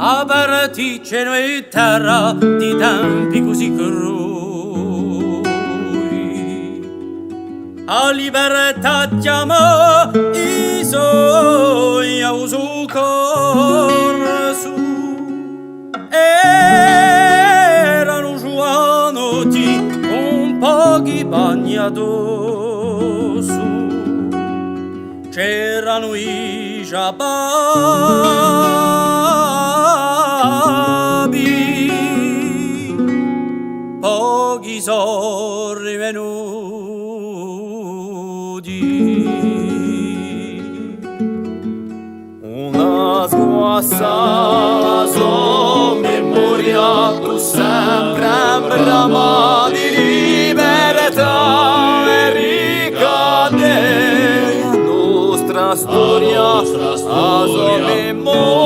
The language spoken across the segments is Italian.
aperti cielo e terra di tempi così crui. A libertà chiama i suoi a uso corso, erano giovanotti con pochi bagni addosso, c'erano i giababi, pochi sono rivenuti. Una sguassa so memoria tu sempre brama di libertà e ricade la nostra storia a sua memoria.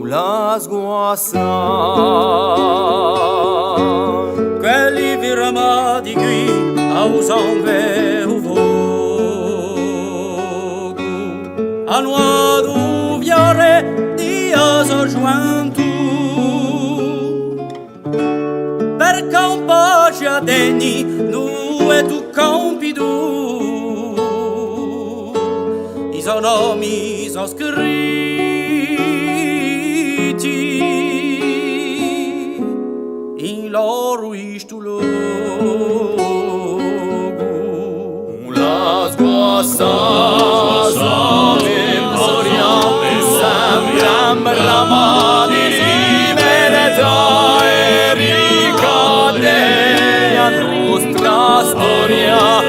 Una sguassa Quelli firmati qui a sangue o fogo, a nuovo fiore di asa gioventù, perché un po' ci adegni due tu compidu, i suoi nomi sono scritti in loro istulo. La sguassa memoria sembra brama di libertà e ricade la nostra storia